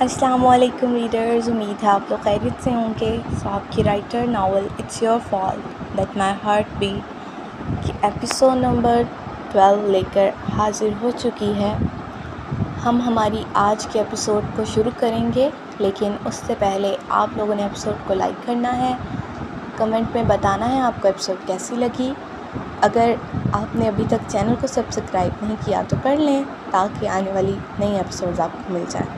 السلام علیکم ریڈرز، امید ہے آپ لوگ خیریت سے ہوں گے۔ آپ کی writer novel it's your fault that my heart beat کی ایپیسوڈ نمبر 12 لے کر حاضر ہو چکی ہے۔ ہم ہماری آج کے ایپیسوڈ کو شروع کریں گے، لیکن اس سے پہلے آپ لوگوں نے ایپیسوڈ کو لائک کرنا ہے، کمنٹ میں بتانا ہے آپ کو ایپیسوڈ کیسی لگی۔ اگر آپ نے ابھی تک چینل کو سبسکرائب نہیں کیا تو کر لیں تاکہ آنے والی نئی ایپیسوڈز آپ کو مل جائیں۔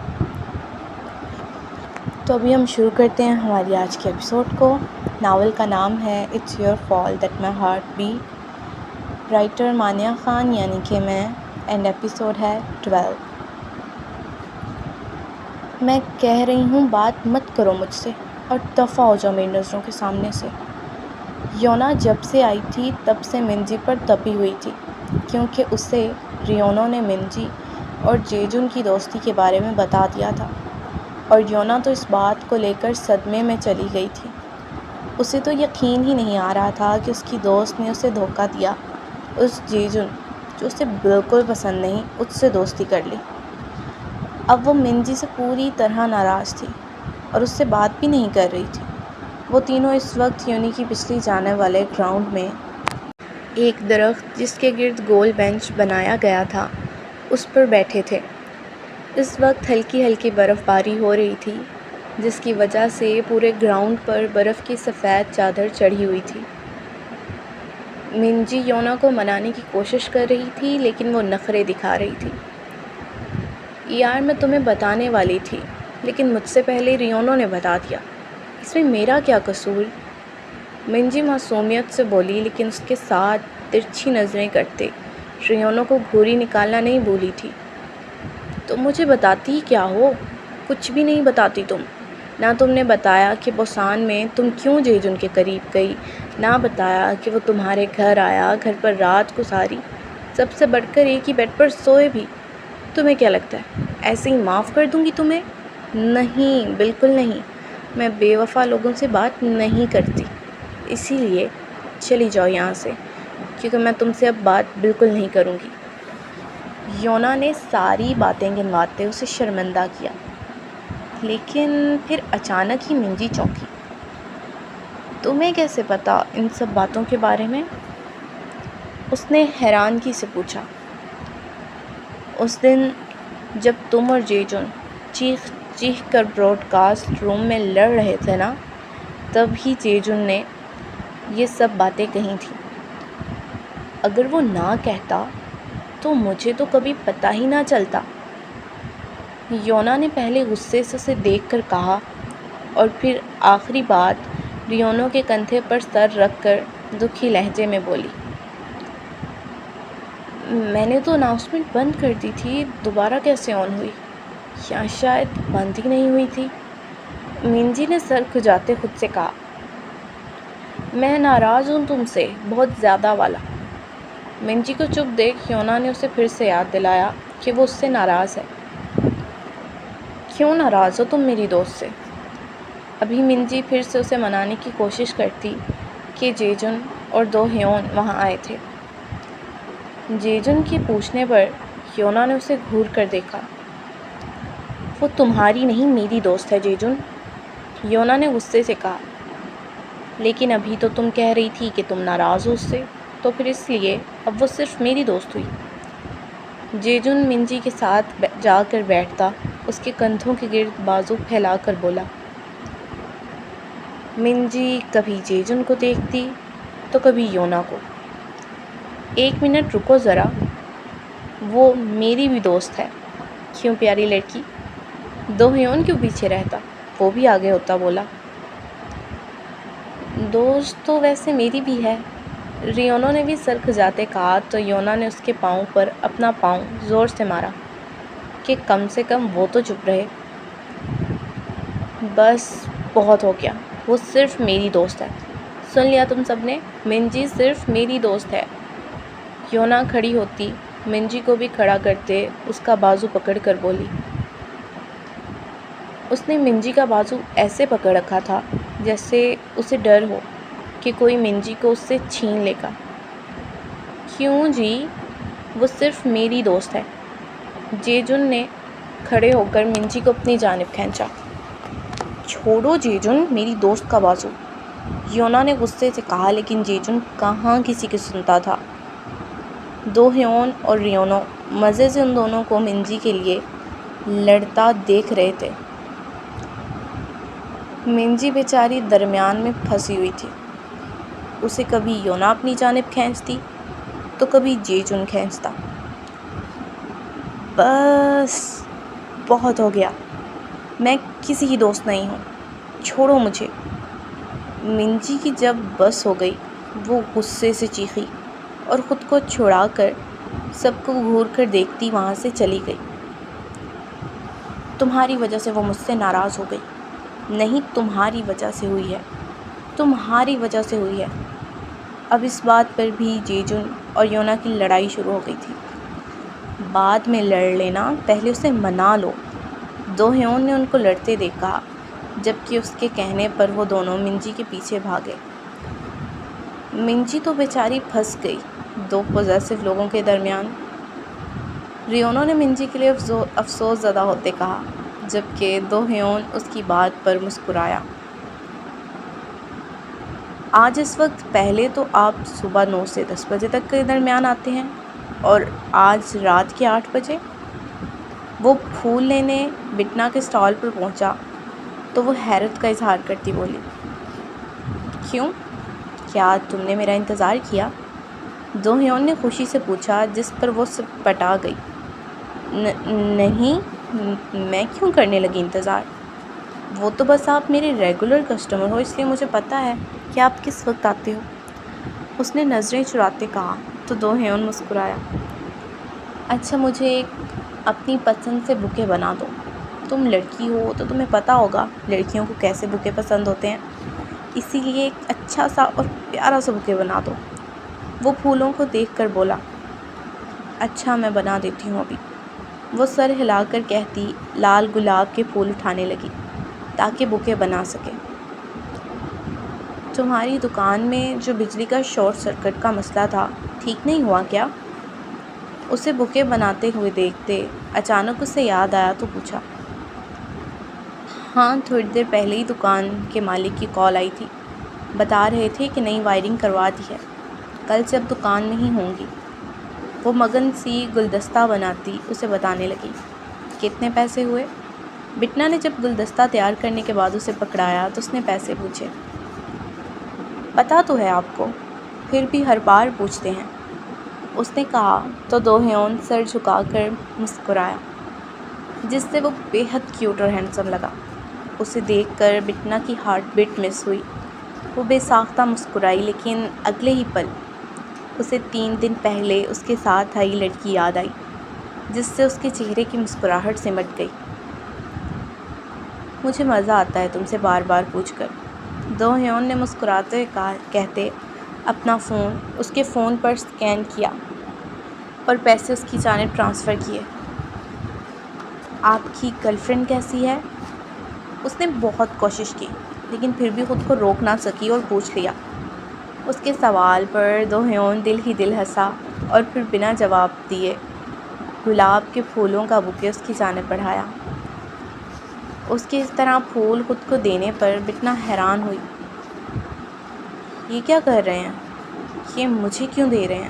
تو ابھی ہم شروع کرتے ہیں ہماری آج کے ایپیسوڈ کو۔ ناول کا نام ہے it's your fault that my heart beat, writer Mania Khan یعنی کہ میں، اینڈ ایپیسوڈ ہے 12۔ میں کہہ رہی ہوں بات مت کرو مجھ سے اور دفع ہو جاؤ میری نظروں کے سامنے سے۔ یونا جب سے آئی تھی تب سے منجی پر تپی ہوئی تھی، کیونکہ اسے ریونو نے منجی اور جیجن کی دوستی کے بارے میں بتا دیا تھا، اور یونا تو اس بات کو لے کر صدمے میں چلی گئی تھی۔ اسے تو یقین ہی نہیں آ رہا تھا کہ اس کی دوست نے اسے دھوکہ دیا، اس جیجن جو اسے بالکل پسند نہیں اس سے دوستی کر لی۔ اب وہ منجی سے پوری طرح ناراض تھی اور اس سے بات بھی نہیں کر رہی تھی۔ وہ تینوں اس وقت یونی کی پچھلی جانے والے گراؤنڈ میں ایک درخت جس کے گرد گول بینچ بنایا گیا تھا اس پر بیٹھے تھے۔ اس وقت ہلکی ہلکی برف باری ہو رہی تھی، جس کی وجہ سے پورے گراؤنڈ پر برف کی سفید چادر چڑھی ہوئی تھی۔ منجی یونا کو منانے کی کوشش کر رہی تھی، لیکن وہ نخرے دکھا رہی تھی۔ یار میں تمہیں بتانے والی تھی، لیکن مجھ سے پہلے ریونو نے بتا دیا، اس میں میرا کیا قصور؟ منجی معصومیت سے بولی، لیکن اس کے ساتھ ترچھی نظریں کرتے ریونو کو گھوری نکالنا نہیں بھولی تھی۔ تم مجھے بتاتی کیا ہو؟ کچھ بھی نہیں بتاتی تم۔ نہ تم نے بتایا کہ بوسان میں تم کیوں جیجن کے قریب گئی، نہ بتایا کہ وہ تمہارے گھر آیا، گھر پر رات گزاری، سب سے بڑھ کر ایک ہی بیڈ پر سوئے بھی۔ تمہیں کیا لگتا ہے ایسے ہی معاف کر دوں گی تمہیں؟ نہیں، بالکل نہیں۔ میں بے وفا لوگوں سے بات نہیں کرتی، اسی لیے چلی جاؤ یہاں سے، کیونکہ میں تم سے اب بات بالکل نہیں کروں گی۔ یونا نے ساری باتیں گنواتے اسے شرمندہ کیا، لیکن پھر اچانک ہی منجی چونکی۔ تمہیں کیسے پتا ان سب باتوں کے بارے میں؟ اس نے حیرانگی سے پوچھا۔ اس دن جب تم اور جیجن چیخ چیخ کر براڈ کاسٹ روم میں لڑ رہے تھے نا، تب ہی جیجن نے یہ سب باتیں کہی تھیں۔ اگر وہ نہ کہتا تو مجھے تو کبھی پتہ ہی نہ چلتا۔ یونا نے پہلے غصے سے اسے دیکھ کر کہا، اور پھر آخری بات ریونو کے کندھے پر سر رکھ کر دکھی لہجے میں بولی۔ میں نے تو اناؤنسمنٹ بند کر دی تھی، دوبارہ کیسے آن ہوئی؟ یا شاید بند ہی نہیں ہوئی تھی۔ منجی نے سر کھجاتے خود سے کہا۔ میں ناراض ہوں تم سے، بہت زیادہ والا۔ منجی کو چپ دیکھ یونا نے اسے پھر سے یاد دلایا کہ وہ اس سے ناراض ہے۔ کیوں ناراض ہو تم میری دوست سے؟ ابھی منجی پھر سے اسے منانے کی کوشش کرتی کہ جیجن اور دو ہیون وہاں آئے تھے۔ جیجن کے پوچھنے پر یونا نے اسے گھور کر دیکھا۔ وہ تمہاری نہیں میری دوست ہے جیجن، یونا نے غصے سے کہا۔ لیکن ابھی تو تم کہہ رہی تھی کہ تم ناراض ہو اس سے، تو پھر اس لیے اب وہ صرف میری دوست ہوئی۔ جیجن منجی کے ساتھ جا کر بیٹھتا، اس کے کندھوں کے گرد بازو پھیلا کر بولا۔ منجی کبھی جیجن کو دیکھتی تو کبھی یونا کو۔ ایک منٹ رکو ذرا، وہ میری بھی دوست ہے، کیوں پیاری لڑکی؟ دو ہیون کیوں پیچھے رہتا، وہ بھی آگے ہوتا بولا۔ دوست تو ویسے میری بھی ہے، ریونو نے بھی سر کھجاتے کہا تو یونا نے اس کے پاؤں پر اپنا پاؤں زور سے مارا کہ کم سے کم وہ تو چپ رہے۔ بس بہت ہو گیا، وہ صرف میری دوست ہے، سن لیا تم سب نے؟ منجی صرف میری دوست ہے۔ یونا کھڑی ہوتی، منجی کو بھی کھڑا کرتے اس کا بازو پکڑ کر بولی۔ اس نے منجی کا بازو ایسے پکڑ رکھا تھا جیسے اسے ڈر ہو کہ کوئی منجی کو اس سے چھین لے گا۔ کیوں جی؟ وہ صرف میری دوست ہے، جیجن نے کھڑے ہو کر منجی کو اپنی جانب کھینچا۔ چھوڑو جیجن میری دوست کا بازو، یونا نے غصے سے کہا، لیکن جیجن کہاں کسی کی سنتا تھا۔ دو ہیون اور ریونو مزے سے ان دونوں کو منجی کے لیے لڑتا دیکھ رہے تھے۔ منجی بیچاری درمیان میں پھنسی ہوئی تھی، اسے کبھی یونا اپنی جانب کھینچتی تو کبھی جیجن کھینچتا۔ بس بہت ہو گیا، میں کسی کی دوست نہیں ہوں، چھوڑو مجھے۔ منجی کی جب بس ہو گئی وہ غصے سے چیخی اور خود کو چھڑا کر سب کو گھور کر دیکھتی وہاں سے چلی گئی۔ تمہاری وجہ سے وہ مجھ سے ناراض ہو گئی۔ نہیں، تمہاری وجہ سے ہوئی ہے، تمہاری وجہ سے ہوئی ہے۔ اب اس بات پر بھی جیجن اور یونا کی لڑائی شروع ہو گئی تھی۔ بعد میں لڑ لینا، پہلے اسے منا لو۔ دو ہیون نے ان کو لڑتے دیکھا، جبکہ اس کے کہنے پر وہ دونوں منجی کے پیچھے بھاگے۔ منجی تو بیچاری پھنس گئی دو پوزیسو لوگوں کے درمیان۔ ریونو نے منجی کے لیے افسوس زدہ ہوتے کہا، جبکہ دو ہیون اس کی بات پر مسکرایا۔ آج اس وقت پہلے تو آپ صبح 9 سے 10 بجے تک کے درمیان آتے ہیں، اور آج رات کے 8 بجے۔ وہ پھول لینے بٹنا کے اسٹال پر پہنچا تو وہ حیرت کا اظہار کرتی بولی، کیوں؟ کیا تم نے میرا انتظار کیا؟ دو ہیون نے خوشی سے پوچھا، جس پر وہ سب پٹا گئی۔ نہیں، میں کیوں کرنے لگی انتظار؟ وہ تو بس آپ میرے ریگولر کسٹمر ہو، اس لیے مجھے پتہ ہے کہ آپ کس وقت آتے ہو، اس نے نظریں چراتے کہا تو دو ہیون مسکرایا۔ اچھا، مجھے اپنی پسند سے بکے بنا دو، تم لڑکی ہو تو تمہیں پتہ ہوگا لڑکیوں کو کیسے بکے پسند ہوتے ہیں، اسی لیے ایک اچھا سا اور پیارا سا بکے بنا دو۔ وہ پھولوں کو دیکھ کر بولا، اچھا میں بنا دیتی ہوں ابھی۔ وہ سر ہلا کر کہتی لال گلاب کے پھول اٹھانے لگی تاکہ بکے بنا سکے۔ تمہاری دکان میں جو بجلی کا شارٹ سرکٹ کا مسئلہ تھا، ٹھیک نہیں ہوا کیا؟ اسے بکے بناتے ہوئے دیکھتے اچانک اسے یاد آیا تو پوچھا۔ ہاں، تھوڑی دیر پہلے ہی دکان کے مالک کی کال آئی تھی، بتا رہے تھے کہ نئی وائرنگ کروا دی ہے، کل سے اب دکان میں ہی ہوں گی۔ وہ مگن سی گلدستہ بناتی اسے بتانے لگی۔ کتنے پیسے ہوئے؟ بٹنا نے جب گلدستہ تیار کرنے کے بعد اسے پکڑایا تو اس نے پیسے پوچھے۔ پتہ تو ہے آپ کو، پھر بھی ہر بار پوچھتے ہیں، اس نے کہا تو دو ہیون سر جھکا کر مسکرایا، جس سے وہ بے حد کیوٹ اور ہینڈسم لگا۔ اسے دیکھ کر بٹنا کی ہارٹ بیٹ مس ہوئی۔ وہ بے ساختہ مسکرائی، لیکن اگلے ہی پل اسے 3 دن پہلے اس کے ساتھ آئی لڑکی یاد آئی، جس سے اس کے چہرے کی مسکراہٹ سمٹ گئی۔ مجھے مزہ آتا ہے تم سے بار بار پوچھ کر، دو ہیون نے مسکراتے ہوئے کہتے اپنا فون اس کے فون پر سکین کیا اور پیسے اس کی جانب ٹرانسفر کیے۔ آپ کی گرل فرینڈ کیسی ہے؟ اس نے بہت کوشش کی لیکن پھر بھی خود کو روک نہ سکی اور پوچھ لیا۔ اس کے سوال پر دو ہیون دل ہی دل ہنسا اور پھر بنا جواب دیے گلاب کے پھولوں کا بکے اس کی جانب بڑھایا۔ اس کے اس طرح پھول خود کو دینے پر بٹنا حیران ہوئی۔ یہ کیا کر رہے ہیں؟ یہ مجھے کیوں دے رہے ہیں؟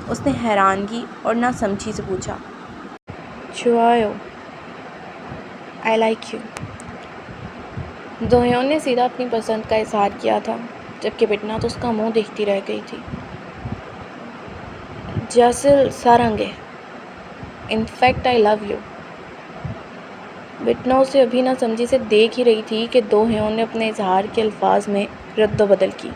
اس نے حیرانگی اور نہ سمجھی سے پوچھا۔ چوائو، آئی لائک یو۔ دو ہیون نے سیدھا اپنی پسند کا اظہار کیا تھا، جبکہ بٹنا تو اس کا منہ دیکھتی رہ گئی تھی۔ جیسل سارنگے، in fact I love you. بٹنا اسے ابھی نہ سمجھی سے دیکھ ہی رہی تھی کہ دو ہیون نے اپنے اظہار کے الفاظ میں رد و بدل کی۔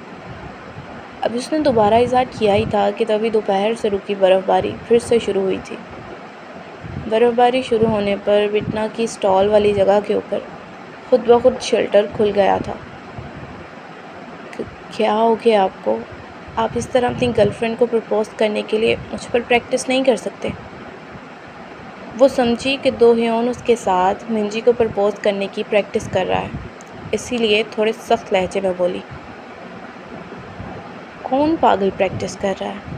اب اس نے دوبارہ اظہار کیا ہی تھا کہ تبھی دوپہر سے رکی برف باری پھر سے شروع ہوئی تھی۔ برف باری شروع ہونے پر بٹنا کی اسٹال والی جگہ کے اوپر خود بخود شیلٹر کھل گیا تھا۔ کیا ہو گیا آپ کو؟ آپ اس طرح اپنی گرل فرینڈ کو پرپوز کرنے کے لیے مجھ پر پریکٹس نہیں کر سکتے؟ وہ سمجھی کہ دو ہیون اس کے ساتھ منجی کو پرپوز کرنے کی پریکٹس کر رہا ہے، اسی لیے تھوڑے سخت لہجے میں بولی، کون پاگل پریکٹس کر رہا ہے؟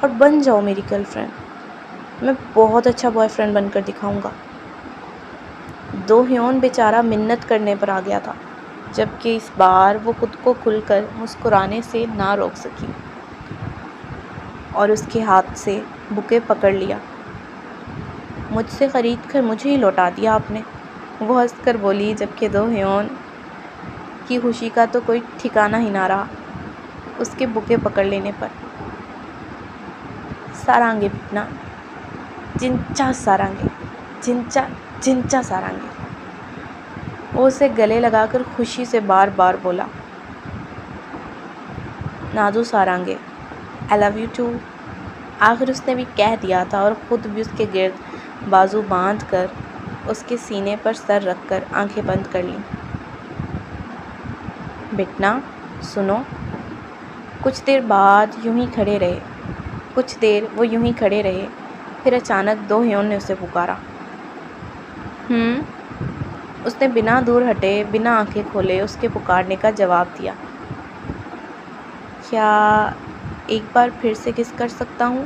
اور بن جاؤ میری گرل فرینڈ، میں بہت اچھا بوائے فرینڈ بن کر دکھاؤں گا۔ دو ہیون بیچارہ منت کرنے پر آ گیا تھا، جبکہ اس بار وہ خود کو کھل کر مسکرانے سے نہ روک سکی اور اس کے ہاتھ سے بکے پکڑ لیا۔ مجھ سے خرید کر مجھے ہی لوٹا دیا آپ نے، وہ ہنس کر بولی، جبکہ دو ہیون کی خوشی کا تو کوئی ٹھکانہ ہی نہ رہا اس کے بکے پکڑ لینے پر۔ سارانگے بٹنا، جنچا سارانگے، جنچا جنچا سارانگے، وہ اسے گلے لگا کر خوشی سے بار بار بولا۔ نادو سارانگے، آئی لو یو ٹو، آخر اس نے بھی کہہ دیا تھا اور خود بھی اس کے گرد بازو باندھ کر اس کے سینے پر سر رکھ کر آنکھیں بند کر لیں۔ بٹنا سنو۔ کچھ دیر بعد یوں ہی کھڑے رہے، کچھ دیر وہ یوں ہی کھڑے رہے، پھر اچانک دو ہیون نے اسے پکارا۔ اس نے بنا دور ہٹے، بنا آنکھیں کھولے اس کے پکارنے کا جواب دیا۔ کیا ایک بار پھر سے کس کر سکتا ہوں؟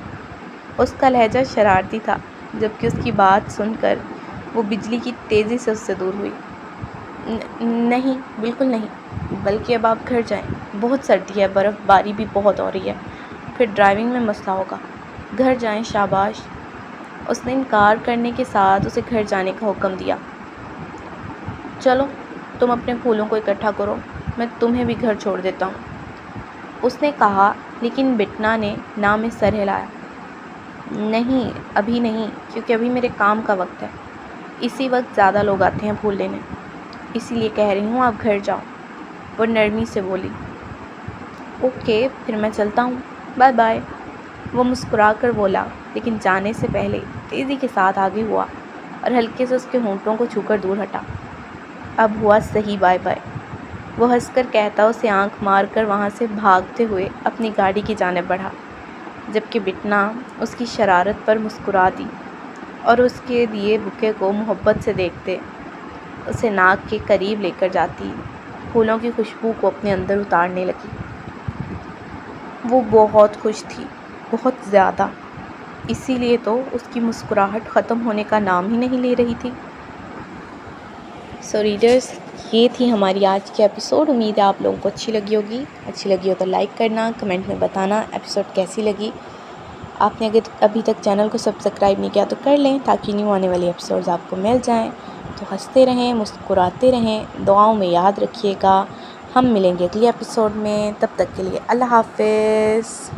اس کا لہجہ شرارتی تھا، جبکہ اس کی بات سن کر وہ بجلی کی تیزی سے اس سے دور ہوئی۔ نہیں، بالکل نہیں، بلکہ اب آپ گھر جائیں، بہت سردی ہے، برف باری بھی بہت ہو رہی ہے، پھر ڈرائیونگ میں مسئلہ ہوگا۔ گھر جائیں، شاباش۔ اس نے انکار کرنے کے ساتھ اسے گھر جانے کا حکم دیا۔ چلو تم اپنے پھولوں کو اکٹھا کرو، میں تمہیں بھی گھر چھوڑ دیتا ہوں، اس نے کہا، لیکن بٹنا نے نہ میں سر ہلایا۔ نہیں، ابھی نہیں، کیونکہ ابھی میرے کام کا وقت ہے، اسی وقت زیادہ لوگ آتے ہیں پھول لینے، اسی لیے کہہ رہی ہوں آپ گھر جاؤ، وہ نرمی سے بولی۔ اوکے، پھر میں چلتا ہوں، بائے بائے، وہ مسکرا کر بولا، لیکن جانے سے پہلے تیزی کے ساتھ آگے ہوا اور ہلکے سے اس کے ہونٹوں کو چھو کر دور ہٹا۔ اب ہوا صحیح بائے بائے، وہ ہنس کر کہتا اسے آنکھ مار کر وہاں سے بھاگتے ہوئے اپنی گاڑی کی جانب بڑھا، جبکہ بٹنا اس کی شرارت پر مسکرا دی اور اس کے دیے بکے کو محبت سے دیکھتے اسے ناک کے قریب لے کر جاتی پھولوں کی خوشبو کو اپنے اندر اتارنے لگی۔ وہ بہت خوش تھی، بہت زیادہ، اسی لیے تو اس کی مسکراہٹ ختم ہونے کا نام ہی نہیں لے رہی تھی۔ سو ریڈرز، یہ تھی ہماری آج کی ایپیسوڈ۔ امید ہے آپ لوگوں کو اچھی لگی ہوگی، اچھی لگی ہو تو لائک کرنا، کمنٹ میں بتانا ایپیسوڈ کیسی لگی۔ آپ نے اگر ابھی تک چینل کو سبسکرائب نہیں کیا تو کر لیں، تاکہ نیو آنے والی ایپیسوڈز آپ کو مل جائیں۔ تو ہنستے رہیں، مسکراتے رہیں، دعاؤں میں یاد رکھیے گا۔ ہم ملیں گے اگلی ایپیسوڈ میں، تب تک کے لیے اللہ حافظ۔